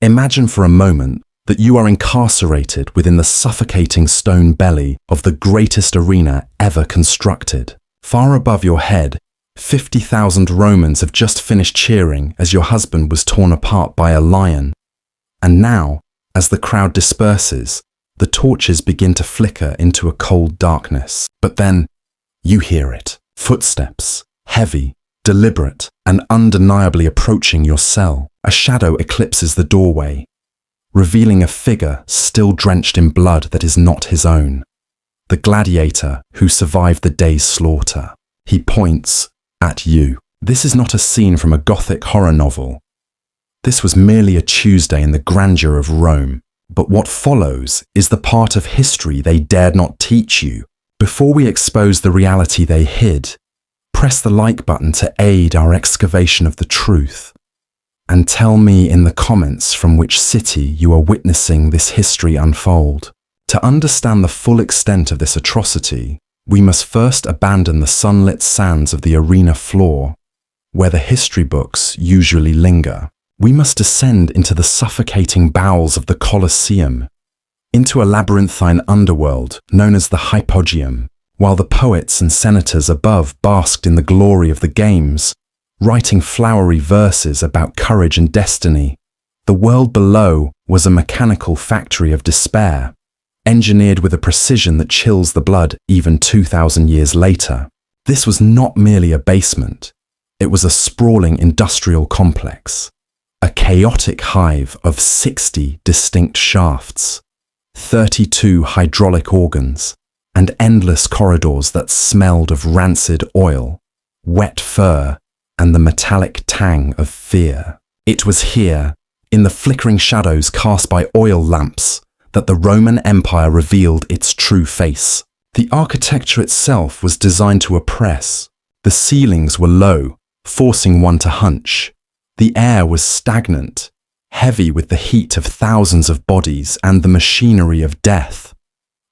Imagine for a moment that you are incarcerated within the suffocating stone belly of the greatest arena ever constructed. Far above your head, 50,000 Romans have just finished cheering as your husband was torn apart by a lion. And now, as the crowd disperses, the torches begin to flicker into a cold darkness. But then, you hear it. Footsteps, heavy, deliberate, and undeniably approaching your cell. A shadow eclipses the doorway, revealing a figure still drenched in blood that is not his own. The gladiator who survived the day's slaughter. He points at you. This is not a scene from a Gothic horror novel. This was merely a Tuesday in the grandeur of Rome. But what follows is the part of history they dared not teach you. Before we expose the reality they hid, press the like button to aid our excavation of the truth. And tell me in the comments from which city you are witnessing this history unfold. To understand the full extent of this atrocity, we must first abandon the sunlit sands of the arena floor, where the history books usually linger. We must descend into the suffocating bowels of the Colosseum, into a labyrinthine underworld known as the Hypogeum. While the poets and senators above basked in the glory of the games, writing flowery verses about courage and destiny, the world below was a mechanical factory of despair, engineered with a precision that chills the blood even 2,000 years later. This was not merely a basement, it was a sprawling industrial complex, a chaotic hive of 60 distinct shafts, 32 hydraulic organs, and endless corridors that smelled of rancid oil, wet fur, and the metallic tang of fear. It was here, in the flickering shadows cast by oil lamps, that the Roman Empire revealed its true face. The architecture itself was designed to oppress. The ceilings were low, forcing one to hunch. The air was stagnant, heavy with the heat of thousands of bodies and the machinery of death.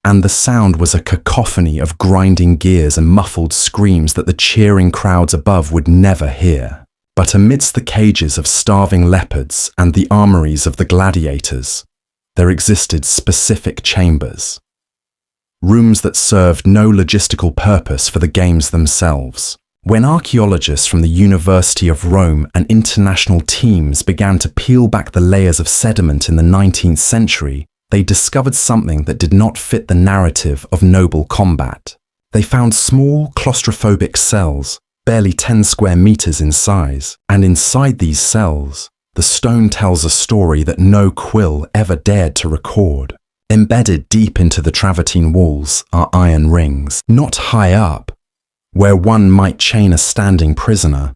And the sound was a cacophony of grinding gears and muffled screams that the cheering crowds above would never hear. But amidst the cages of starving leopards and the armories of the gladiators, there existed specific chambers. Rooms that served no logistical purpose for the games themselves. When archaeologists from the University of Rome and international teams began to peel back the layers of sediment in the 19th century, they discovered something that did not fit the narrative of noble combat. They found small, claustrophobic cells, barely 10 square meters in size, and inside these cells, the stone tells a story that no quill ever dared to record. Embedded deep into the travertine walls are iron rings, not high up, where one might chain a standing prisoner,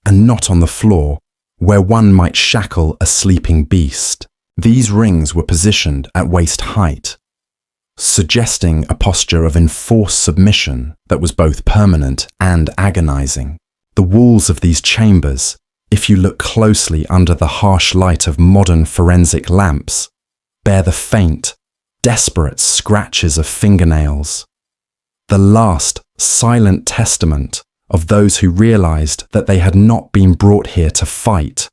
and not on the floor, where one might shackle a sleeping beast. These rings were positioned at waist height, suggesting a posture of enforced submission that was both permanent and agonizing. The walls of these chambers, if you look closely under the harsh light of modern forensic lamps, bear the faint, desperate scratches of fingernails, the last silent testament of those who realized that they had not been brought here to fight,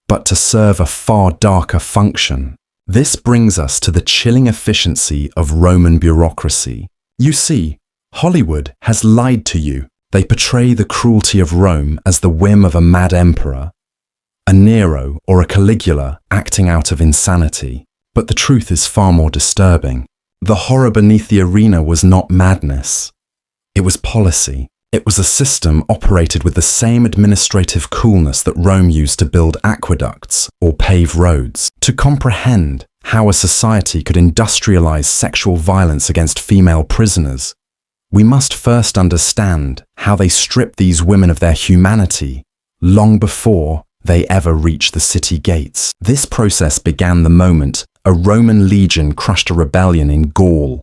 but to serve a far darker function. This brings us to the chilling efficiency of Roman bureaucracy. You see, Hollywood has lied to you. They portray the cruelty of Rome as the whim of a mad emperor, a Nero or a Caligula acting out of insanity. But the truth is far more disturbing. The horror beneath the arena was not madness. It was policy. It was a system operated with the same administrative coolness that Rome used to build aqueducts or pave roads. To comprehend how a society could industrialize sexual violence against female prisoners, we must first understand how they stripped these women of their humanity long before they ever reached the city gates. This process began the moment a Roman legion crushed a rebellion in Gaul,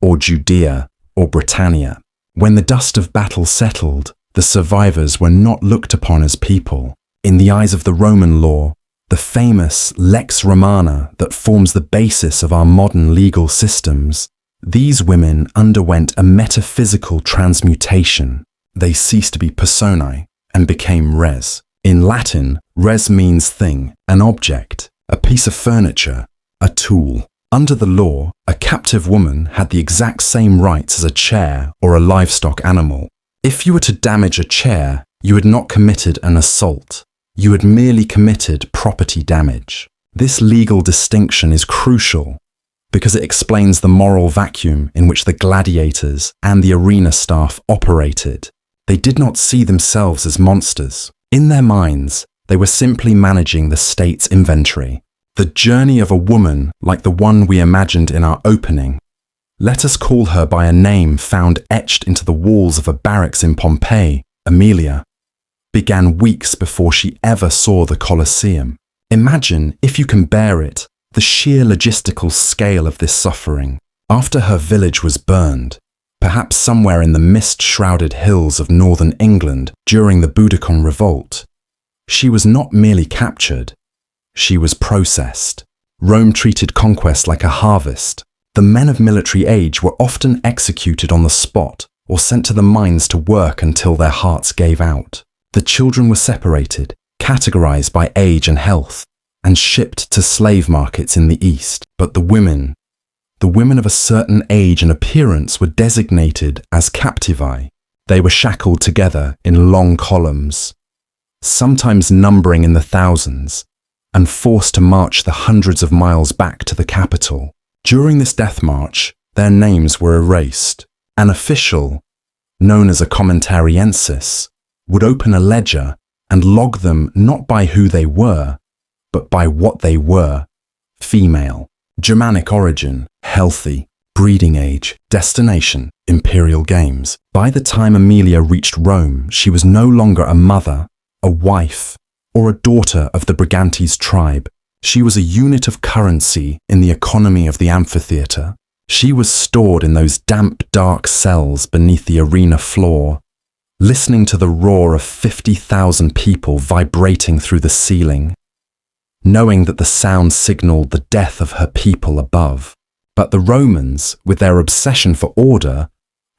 or Judea, or Britannia. When the dust of battle settled, the survivors were not looked upon as people. In the eyes of the Roman law, the famous lex romana that forms the basis of our modern legal systems, these women underwent a metaphysical transmutation. They ceased to be personae and became res. In Latin, res means thing, an object, a piece of furniture, a tool. Under the law, a captive woman had the exact same rights as a chair or a livestock animal. If you were to damage a chair, you had not committed an assault. You had merely committed property damage. This legal distinction is crucial because it explains the moral vacuum in which the gladiators and the arena staff operated. They did not see themselves as monsters. In their minds, they were simply managing the state's inventory. The journey of a woman like the one we imagined in our opening, let us call her by a name found etched into the walls of a barracks in Pompeii, Amelia, began weeks before she ever saw the Colosseum. Imagine, if you can bear it, the sheer logistical scale of this suffering. After her village was burned, perhaps somewhere in the mist-shrouded hills of northern England during the Boudicca revolt, she was not merely captured, she was processed. Rome treated conquest like a harvest. The men of military age were often executed on the spot or sent to the mines to work until their hearts gave out. The children were separated, categorized by age and health, and shipped to slave markets in the East. But the women of a certain age and appearance were designated as captivii. They were shackled together in long columns, sometimes numbering in the thousands, and forced to march the hundreds of miles back to the capital. During this death march, their names were erased. An official, known as a commentariensis, would open a ledger and log them not by who they were, but by what they were: female, Germanic origin, healthy, breeding age, destination, imperial games. By the time Amelia reached Rome, she was no longer a mother, a wife, or a daughter of the Brigantes tribe. She was a unit of currency in the economy of the amphitheatre. She was stored in those damp, dark cells beneath the arena floor, listening to the roar of 50,000 people vibrating through the ceiling, knowing that the sound signaled the death of her people above. But the Romans, with their obsession for order,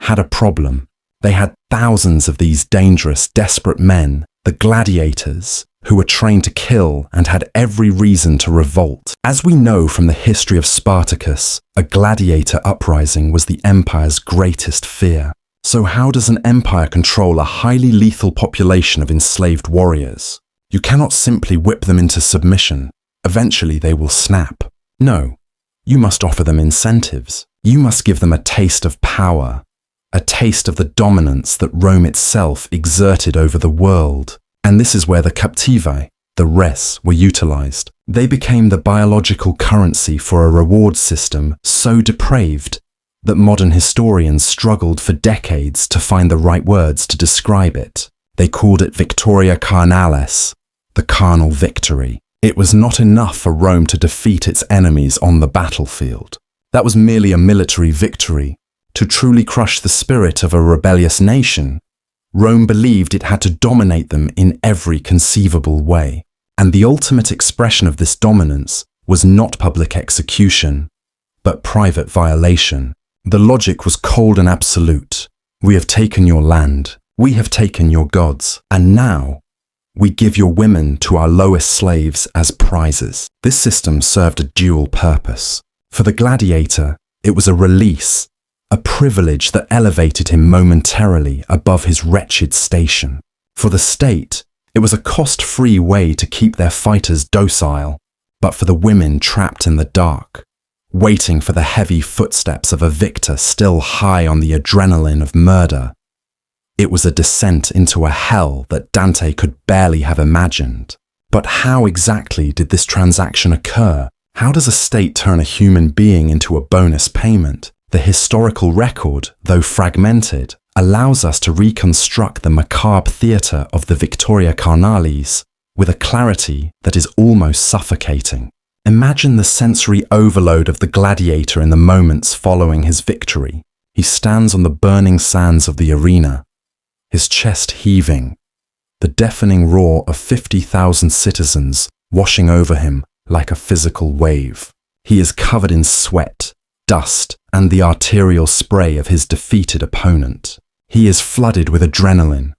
had a problem. They had thousands of these dangerous, desperate men, the gladiators, who were trained to kill and had every reason to revolt. As we know from the history of Spartacus, a gladiator uprising was the empire's greatest fear. So how does an empire control a highly lethal population of enslaved warriors? You cannot simply whip them into submission. Eventually they will snap. No, you must offer them incentives. You must give them a taste of power, a taste of the dominance that Rome itself exerted over the world. And this is where the captivii, the res, were utilized. They became the biological currency for a reward system so depraved that modern historians struggled for decades to find the right words to describe it. They called it Victoria Carnales, the carnal victory. It was not enough for Rome to defeat its enemies on the battlefield. That was merely a military victory. To truly crush the spirit of a rebellious nation, Rome believed it had to dominate them in every conceivable way. And the ultimate expression of this dominance was not public execution, but private violation. The logic was cold and absolute. We have taken your land. We have taken your gods. And now, we give your women to our lowest slaves as prizes. This system served a dual purpose. For the gladiator, it was a release, a privilege that elevated him momentarily above his wretched station. For the state, it was a cost-free way to keep their fighters docile. But for the women trapped in the dark, waiting for the heavy footsteps of a victor still high on the adrenaline of murder, it was a descent into a hell that Dante could barely have imagined. But how exactly did this transaction occur? How does a state turn a human being into a bonus payment? The historical record, though fragmented, allows us to reconstruct the macabre theatre of the Victoria Carnales with a clarity that is almost suffocating. Imagine the sensory overload of the gladiator in the moments following his victory. He stands on the burning sands of the arena, his chest heaving, the deafening roar of 50,000 citizens washing over him like a physical wave. He is covered in sweat, dust, and the arterial spray of his defeated opponent. He is flooded with adrenaline,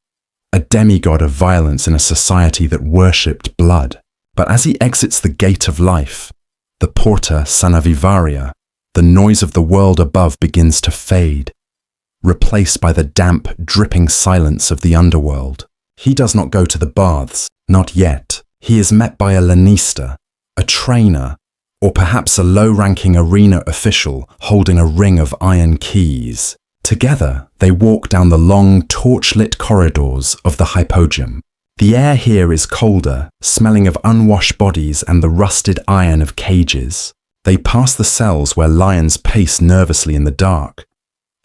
a demigod of violence in a society that worshipped blood. But as he exits the gate of life, the Porta Sanavivaria, the noise of the world above begins to fade, replaced by the damp, dripping silence of the underworld. He does not go to the baths, not yet. He is met by a lanista, a trainer, or perhaps a low-ranking arena official holding a ring of iron keys. Together, they walk down the long, torch-lit corridors of the Hypogeum. The air here is colder, smelling of unwashed bodies and the rusted iron of cages. They pass the cells where lions pace nervously in the dark.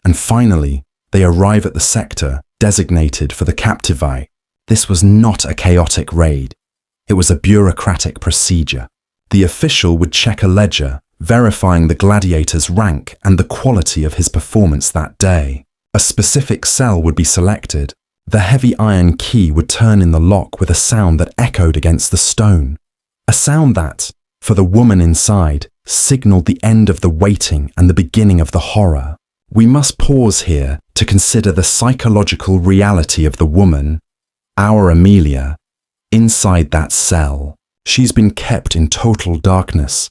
And finally, they arrive at the sector designated for the captivity. This was not a chaotic raid. It was a bureaucratic procedure. The official would check a ledger, verifying the gladiator's rank and the quality of his performance that day. A specific cell would be selected. The heavy iron key would turn in the lock with a sound that echoed against the stone. A sound that, for the woman inside, signaled the end of the waiting and the beginning of the horror. We must pause here to consider the psychological reality of the woman, our Amelia, inside that cell. She's been kept in total darkness,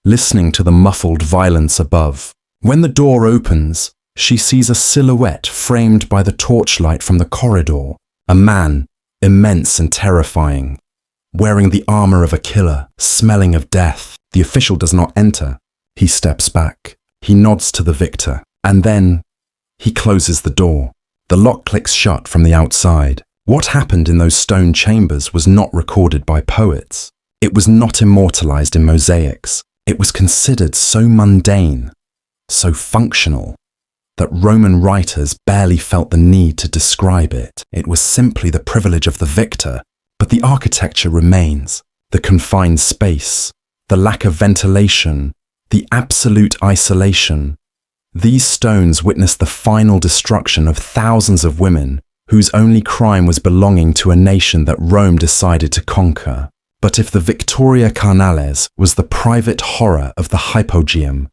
listening to the muffled violence above. When the door opens, she sees a silhouette framed by the torchlight from the corridor. A man, immense and terrifying, wearing the armor of a killer, smelling of death. The official does not enter. He steps back. He nods to the victor. And then he closes the door. The lock clicks shut from the outside. What happened in those stone chambers was not recorded by poets. It was not immortalized in mosaics. It was considered so mundane, so functional, that Roman writers barely felt the need to describe it. It was simply the privilege of the victor, but the architecture remains. The confined space, the lack of ventilation, the absolute isolation. These stones witnessed the final destruction of thousands of women whose only crime was belonging to a nation that Rome decided to conquer. But if the Victoria Carnales was the private horror of the Hypogeum,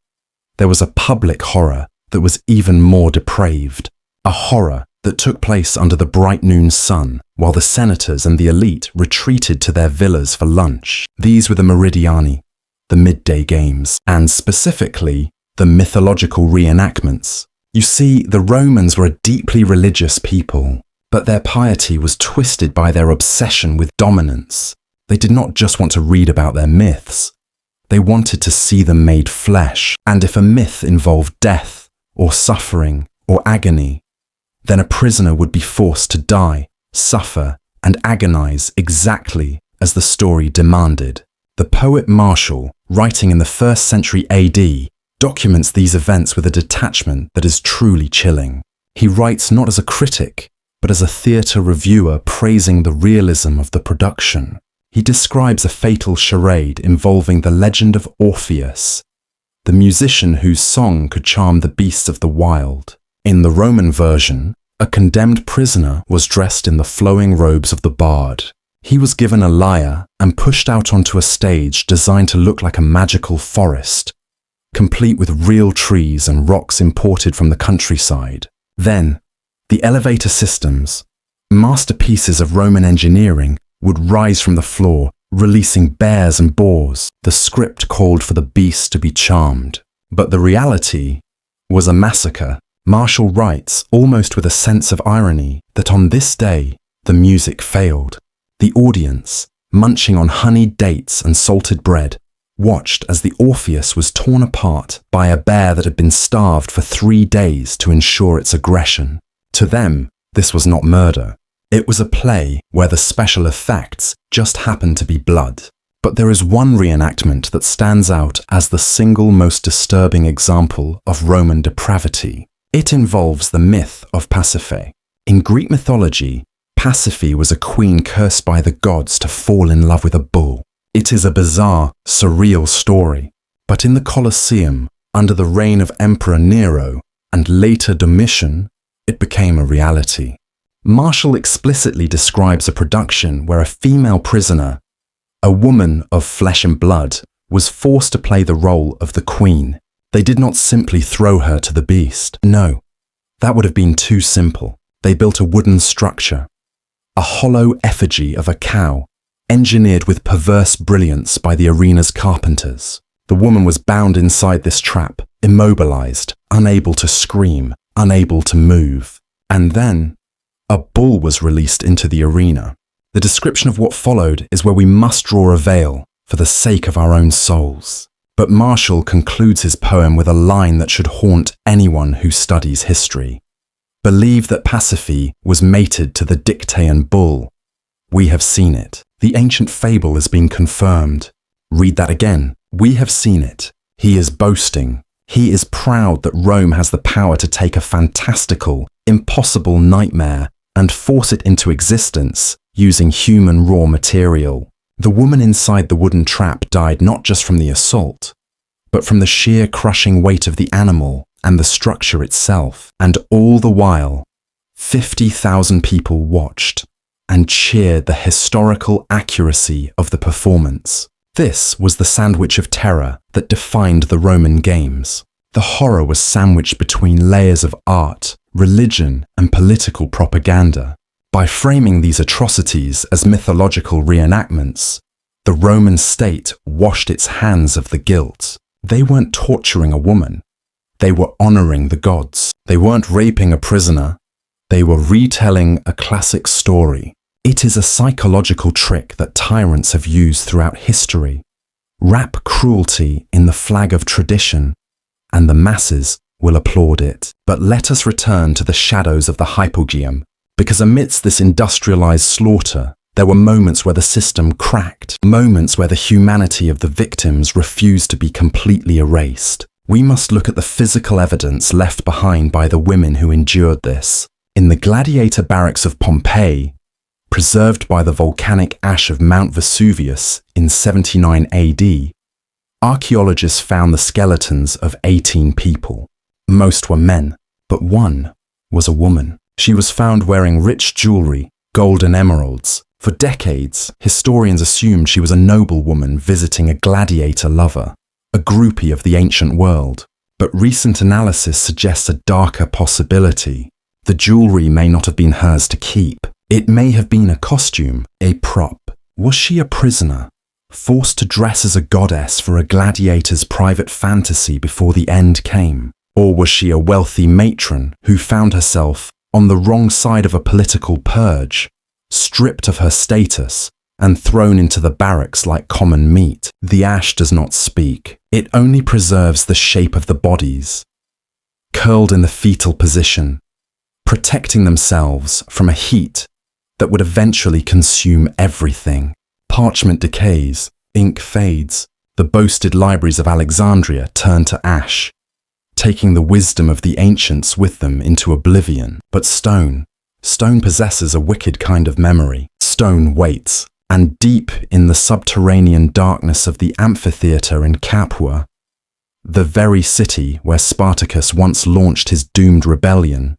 there was a public horror that was even more depraved. A horror that took place under the bright noon sun, while the senators and the elite retreated to their villas for lunch. These were the Meridiani, the midday games, and specifically, the mythological reenactments. You see, the Romans were a deeply religious people, but their piety was twisted by their obsession with dominance. They did not just want to read about their myths. They wanted to see them made flesh, and if a myth involved death, or suffering, or agony, then a prisoner would be forced to die, suffer, and agonize exactly as the story demanded. The poet Martial, writing in the 1st century AD, documents these events with a detachment that is truly chilling. He writes not as a critic, but as a theatre reviewer praising the realism of the production. He describes a fatal charade involving the legend of Orpheus, the musician whose song could charm the beasts of the wild. In the Roman version, a condemned prisoner was dressed in the flowing robes of the bard. He was given a lyre and pushed out onto a stage designed to look like a magical forest, complete with real trees and rocks imported from the countryside. Then, the elevator systems, masterpieces of Roman engineering, would rise from the floor, releasing bears and boars. The script called for the beasts to be charmed. But the reality was a massacre. Martial writes, almost with a sense of irony, that on this day, the music failed. The audience, munching on honeyed dates and salted bread, watched as the Orpheus was torn apart by a bear that had been starved for 3 days to ensure its aggression. To them, this was not murder. It was a play where the special effects just happened to be blood. But there is one reenactment that stands out as the single most disturbing example of Roman depravity. It involves the myth of Pasiphae. In Greek mythology, Pasiphae was a queen cursed by the gods to fall in love with a bull. It is a bizarre, surreal story. But in the Colosseum, under the reign of Emperor Nero and later Domitian, it became a reality. Martial explicitly describes a production where a female prisoner, a woman of flesh and blood, was forced to play the role of the queen. They did not simply throw her to the beast. No, that would have been too simple. They built a wooden structure, a hollow effigy of a cow, engineered with perverse brilliance by the arena's carpenters. The woman was bound inside this trap, immobilized, unable to scream, unable to move. And then, a bull was released into the arena. The description of what followed is where we must draw a veil for the sake of our own souls. But Marshall concludes his poem with a line that should haunt anyone who studies history. Believe that Pasiphae was mated to the Dictaean bull. We have seen it. The ancient fable has been confirmed. Read that again. We have seen it. He is boasting. He is proud that Rome has the power to take a fantastical, impossible nightmare and force it into existence using human raw material. The woman inside the wooden trap died not just from the assault, but from the sheer crushing weight of the animal and the structure itself. And all the while, 50,000 people watched and cheered the historical accuracy of the performance. This was the sandwich of terror that defined the Roman games. The horror was sandwiched between layers of art, religion, and political propaganda. By framing these atrocities as mythological reenactments, the Roman state washed its hands of the guilt. They weren't torturing a woman. They were honoring the gods. They weren't raping a prisoner. They were retelling a classic story. It is a psychological trick that tyrants have used throughout history. Wrap cruelty in the flag of tradition, and the masses will applaud it. But let us return to the shadows of the Hypogeum, because amidst this industrialized slaughter, there were moments where the system cracked, moments where the humanity of the victims refused to be completely erased. We must look at the physical evidence left behind by the women who endured this. In the gladiator barracks of Pompeii, preserved by the volcanic ash of Mount Vesuvius in 79 AD, archaeologists found the skeletons of 18 people. Most were men, but one was a woman. She was found wearing rich jewelry, gold and emeralds. For decades, historians assumed she was a noblewoman visiting a gladiator lover, a groupie of the ancient world. But recent analysis suggests a darker possibility. The jewelry may not have been hers to keep. It may have been a costume, a prop. Was she a prisoner, forced to dress as a goddess for a gladiator's private fantasy before the end came? Or was she a wealthy matron who found herself on the wrong side of a political purge, stripped of her status and thrown into the barracks like common meat? The ash does not speak. It only preserves the shape of the bodies, curled in the fetal position, protecting themselves from a heat that would eventually consume everything. Parchment decays, ink fades, the boasted libraries of Alexandria turn to ash, taking the wisdom of the ancients with them into oblivion. But stone possesses a wicked kind of memory. Stone waits, and deep in the subterranean darkness of the amphitheatre in Capua, the very city where Spartacus once launched his doomed rebellion,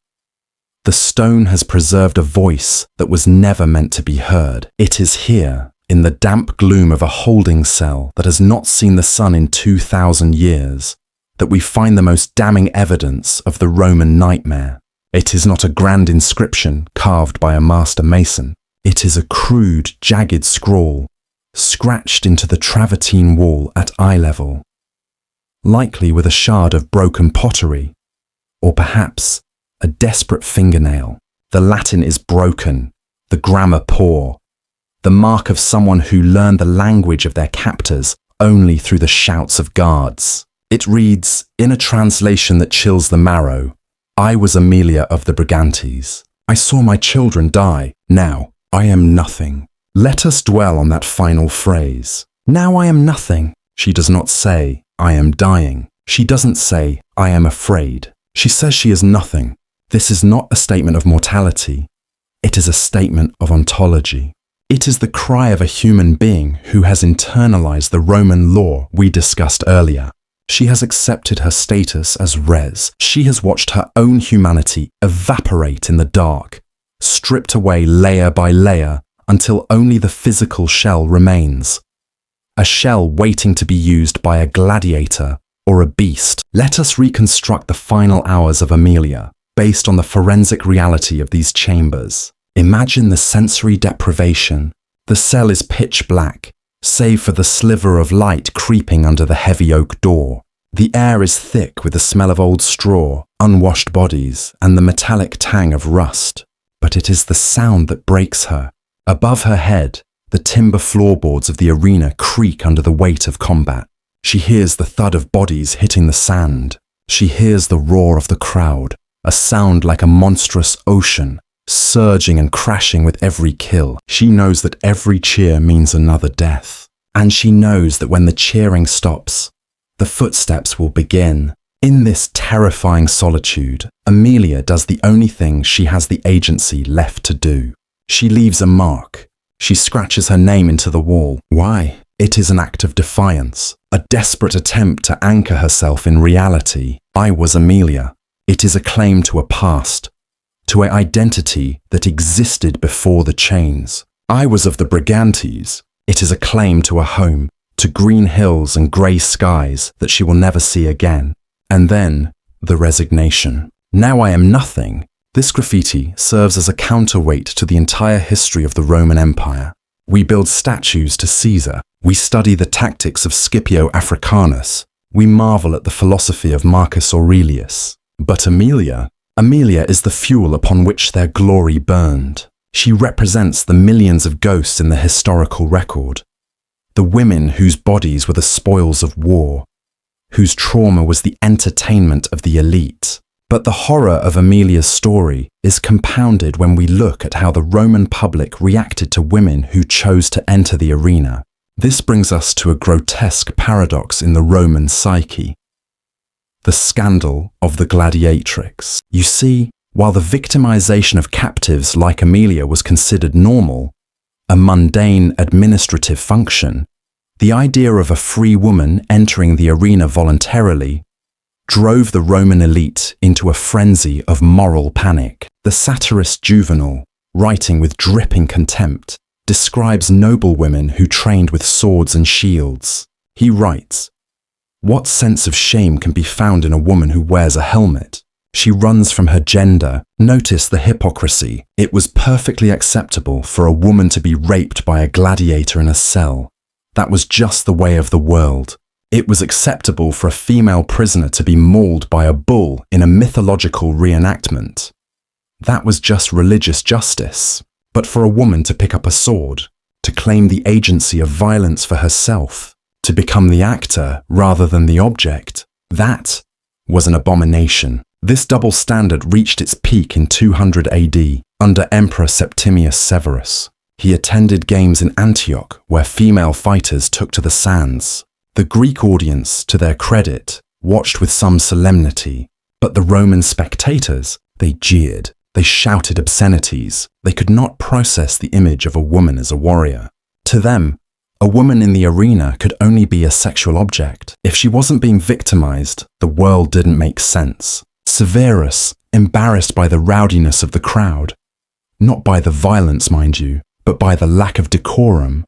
the stone has preserved a voice that was never meant to be heard. It is here, in the damp gloom of a holding cell that has not seen the sun in 2,000 years, that we find the most damning evidence of the Roman nightmare. It is not a grand inscription carved by a master mason. It is a crude, jagged scrawl, scratched into the travertine wall at eye level, likely with a shard of broken pottery, or perhaps a desperate fingernail. The Latin is broken, the grammar poor, the mark of someone who learned the language of their captors only through the shouts of guards. It reads, in a translation that chills the marrow, I was Amelia of the Brigantes. I saw my children die. Now I am nothing. Let us dwell on that final phrase. Now I am nothing. She does not say, I am dying. She doesn't say, I am afraid. She says she is nothing. This is not a statement of mortality. It is a statement of ontology. It is the cry of a human being who has internalized the Roman law we discussed earlier. She has accepted her status as res. She has watched her own humanity evaporate in the dark, stripped away layer by layer until only the physical shell remains. A shell waiting to be used by a gladiator or a beast. Let us reconstruct the final hours of Amelia based on the forensic reality of these chambers. Imagine the sensory deprivation, The cell is pitch black, save for the sliver of light creeping under the heavy oak door. The air is thick with the smell of old straw, unwashed bodies, and the metallic tang of rust. But it is the sound that breaks her. Above her head, the timber floorboards of the arena creak under the weight of combat. She hears the thud of bodies hitting the sand. She hears the roar of the crowd, a sound like a monstrous ocean, surging and crashing with every kill. She knows that every cheer means another death. And she knows that when the cheering stops, the footsteps will begin. In this terrifying solitude, Amelia does the only thing she has the agency left to do. She leaves a mark. She scratches her name into the wall. Why? It is an act of defiance, a desperate attempt to anchor herself in reality. I was Amelia. It is a claim to a past, to an identity that existed before the chains. I was of the Brigantes. It is a claim to a home, to green hills and grey skies that she will never see again. And then, the resignation. Now I am nothing. This graffiti serves as a counterweight to the entire history of the Roman Empire. We build statues to Caesar. We study the tactics of Scipio Africanus. We marvel at the philosophy of Marcus Aurelius. But Amelia is the fuel upon which their glory burned. She represents the millions of ghosts in the historical record. The women whose bodies were the spoils of war, whose trauma was the entertainment of the elite. But the horror of Amelia's story is compounded when we look at how the Roman public reacted to women who chose to enter the arena. This brings us to a grotesque paradox in the Roman psyche. The scandal of the gladiatrix. You see, while the victimization of captives like Amelia was considered normal, a mundane administrative function, the idea of a free woman entering the arena voluntarily drove the Roman elite into a frenzy of moral panic. The satirist Juvenal, writing with dripping contempt, describes noble women who trained with swords and shields. He writes, "What sense of shame can be found in a woman who wears a helmet? She runs from her gender. Notice the hypocrisy. It was perfectly acceptable for a woman to be raped by a gladiator in a cell. That was just the way of the world. It was acceptable for a female prisoner to be mauled by a bull in a mythological reenactment. That was just religious justice. But for a woman to pick up a sword, to claim the agency of violence for herself, to become the actor rather than the object, that was an abomination." This double standard reached its peak in 200 AD under Emperor Septimius Severus. He attended games in Antioch where female fighters took to the sands. The Greek audience, to their credit, watched with some solemnity, but the Roman spectators, they jeered, they shouted obscenities. They could not process the image of a woman as a warrior. To them, a woman in the arena could only be a sexual object. If she wasn't being victimized, the world didn't make sense. Severus, embarrassed by the rowdiness of the crowd, not by the violence, mind you, but by the lack of decorum,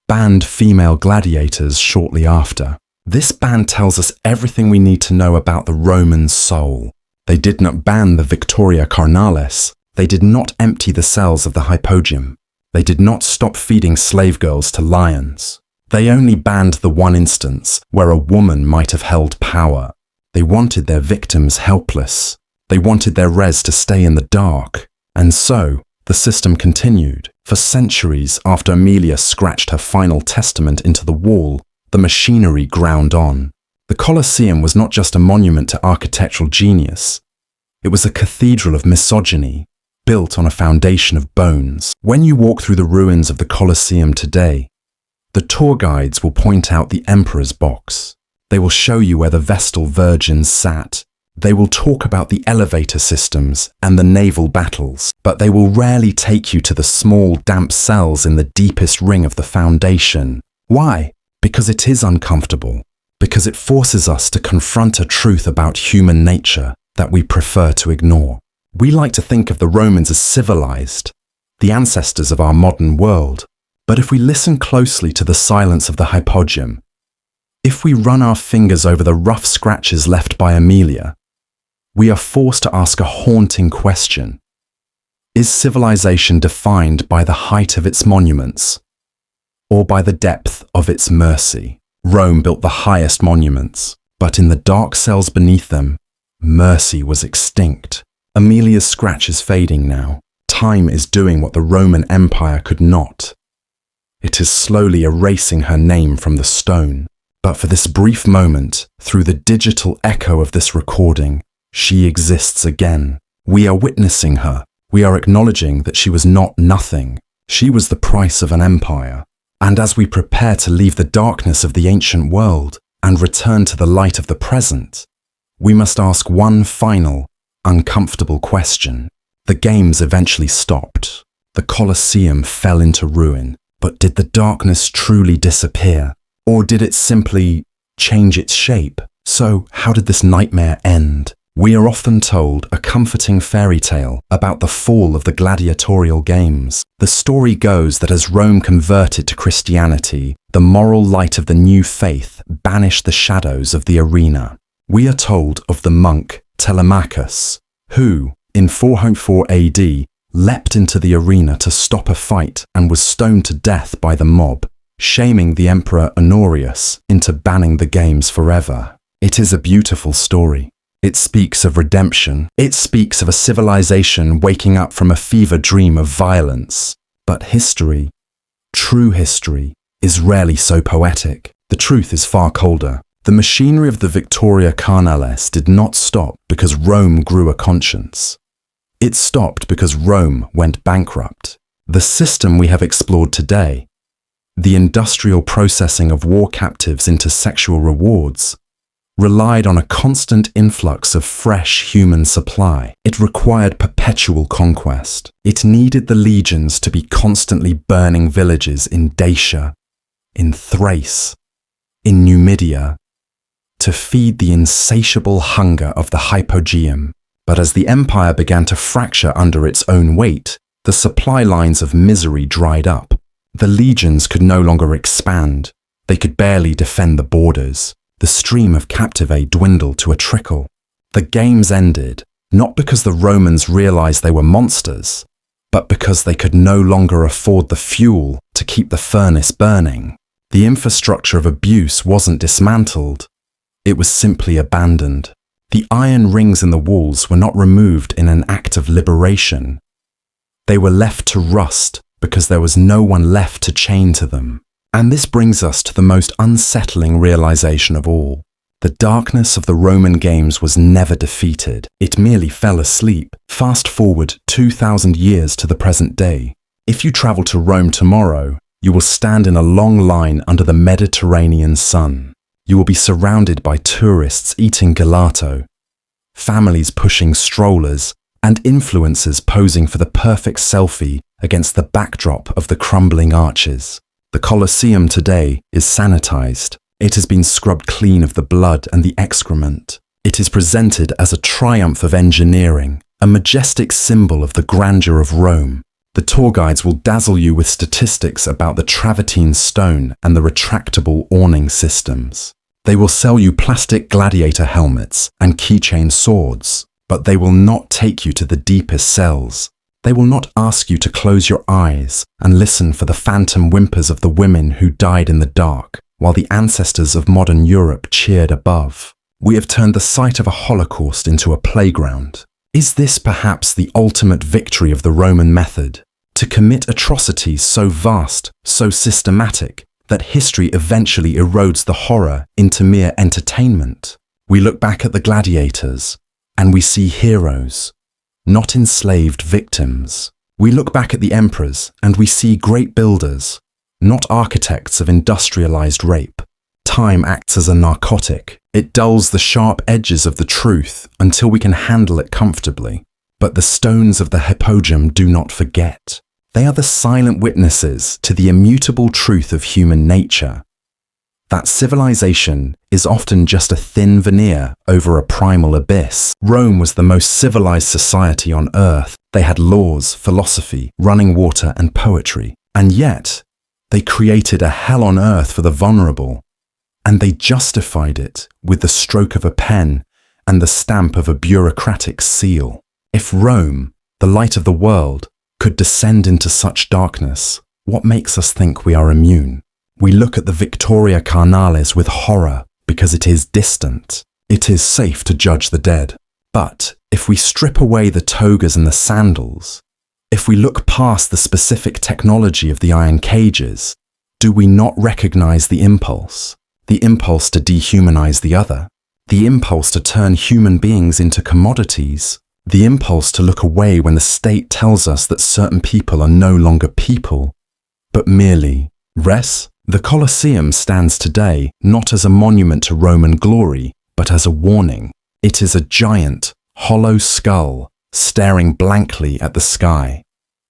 banned female gladiators shortly after. This ban tells us everything we need to know about the Roman soul. They did not ban the Victoria Carnales. They did not empty the cells of the Hypogeum. They did not stop feeding slave girls to lions. They only banned the one instance where a woman might have held power. They wanted their victims helpless. They wanted their res to stay in the dark. And so, the system continued. For centuries after Amelia scratched her final testament into the wall, the machinery ground on. The Colosseum was not just a monument to architectural genius. It was a cathedral of misogyny, built on a foundation of bones. When you walk through the ruins of the Colosseum today, the tour guides will point out the Emperor's box. They will show you where the Vestal virgins sat. They will talk about the elevator systems and the naval battles, but they will rarely take you to the small, damp cells in the deepest ring of the foundation. Why? Because it is uncomfortable. Because it forces us to confront a truth about human nature that we prefer to ignore. We like to think of the Romans as civilized, the ancestors of our modern world. But if we listen closely to the silence of the Hypogeum, if we run our fingers over the rough scratches left by Amelia, we are forced to ask a haunting question. Is civilization defined by the height of its monuments, or by the depth of its mercy. Rome built the highest monuments, but in the dark cells beneath them, mercy was extinct. Amelia's scratch is fading now. Time is doing what the Roman Empire could not. It is slowly erasing her name from the stone. But for this brief moment, through the digital echo of this recording, she exists again. We are witnessing her. We are acknowledging that she was not nothing. She was the price of an empire. And as we prepare to leave the darkness of the ancient world and return to the light of the present, we must ask one final, uncomfortable question. The games eventually stopped. The Colosseum fell into ruin. But did the darkness truly disappear? Or did it simply change its shape? So, how did this nightmare end? We are often told a comforting fairy tale about the fall of the gladiatorial games. The story goes that as Rome converted to Christianity, the moral light of the new faith banished the shadows of the arena. We are told of the monk Telemachus, who, in 404 AD, leapt into the arena to stop a fight and was stoned to death by the mob, shaming the Emperor Honorius into banning the games forever. It is a beautiful story. It speaks of redemption. It speaks of a civilization waking up from a fever dream of violence. But history, true history, is rarely so poetic. The truth is far colder. The machinery of the Victoria Carnales did not stop because Rome grew a conscience. It stopped because Rome went bankrupt. The system we have explored today, the industrial processing of war captives into sexual rewards, relied on a constant influx of fresh human supply. It required perpetual conquest. It needed the legions to be constantly burning villages in Dacia, in Thrace, in Numidia, to feed the insatiable hunger of the Hypogeum. But as the empire began to fracture under its own weight, the supply lines of misery dried up. The legions could no longer expand. They could barely defend the borders. The stream of captivity dwindled to a trickle. The games ended, not because the Romans realized they were monsters, but because they could no longer afford the fuel to keep the furnace burning. The infrastructure of abuse wasn't dismantled. It was simply abandoned. The iron rings in the walls were not removed in an act of liberation. They were left to rust because there was no one left to chain to them. And this brings us to the most unsettling realization of all. The darkness of the Roman games was never defeated. It merely fell asleep. Fast forward 2,000 years to the present day. If you travel to Rome tomorrow, you will stand in a long line under the Mediterranean sun. You will be surrounded by tourists eating gelato, families pushing strollers, and influencers posing for the perfect selfie against the backdrop of the crumbling arches. The Colosseum today is sanitized. It has been scrubbed clean of the blood and the excrement. It is presented as a triumph of engineering, a majestic symbol of the grandeur of Rome. The tour guides will dazzle you with statistics about the travertine stone and the retractable awning systems. They will sell you plastic gladiator helmets and keychain swords, but they will not take you to the deepest cells. They will not ask you to close your eyes and listen for the phantom whimpers of the women who died in the dark, while the ancestors of modern Europe cheered above. We have turned the site of a Holocaust into a playground. Is this perhaps the ultimate victory of the Roman method? To commit atrocities so vast, so systematic, that history eventually erodes the horror into mere entertainment? We look back at the gladiators, and we see heroes, not enslaved victims. We look back at the emperors, and we see great builders, not architects of industrialized rape. Time acts as a narcotic. It dulls the sharp edges of the truth until we can handle it comfortably. But the stones of the Hypogeum do not forget. They are the silent witnesses to the immutable truth of human nature. That civilization is often just a thin veneer over a primal abyss. Rome was the most civilized society on earth. They had laws, philosophy, running water, and poetry. And yet, they created a hell on earth for the vulnerable. And they justified it with the stroke of a pen and the stamp of a bureaucratic seal. If Rome, the light of the world, could descend into such darkness, What makes us think we are immune? We look at the Victoria Carnales with horror because it is distant. It is safe to judge the dead. But if we strip away the togas and the sandals, if we look past the specific technology of the iron cages, do we not recognize the impulse? The impulse to dehumanize the other? The impulse to turn human beings into commodities? The impulse to look away when the state tells us that certain people are no longer people, but merely res? The Colosseum stands today not as a monument to Roman glory, but as a warning. It is a giant, hollow skull staring blankly at the sky,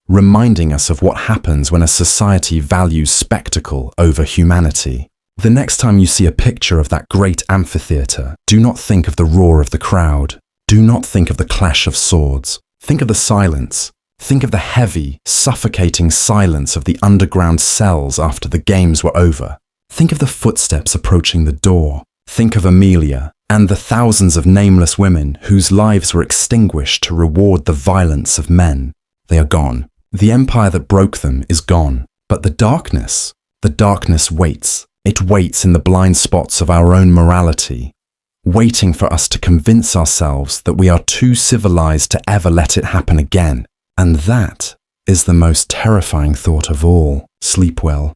reminding us of what happens when a society values spectacle over humanity. The next time you see a picture of that great amphitheatre, do not think of the roar of the crowd. Do not think of the clash of swords. Think of the silence. Think of the heavy, suffocating silence of the underground cells after the games were over. Think of the footsteps approaching the door. Think of Amelia and the thousands of nameless women whose lives were extinguished to reward the violence of men. They are gone. The empire that broke them is gone. But the darkness waits. It waits in the blind spots of our own morality, waiting for us to convince ourselves that we are too civilized to ever let it happen again. And that is the most terrifying thought of all. Sleep well.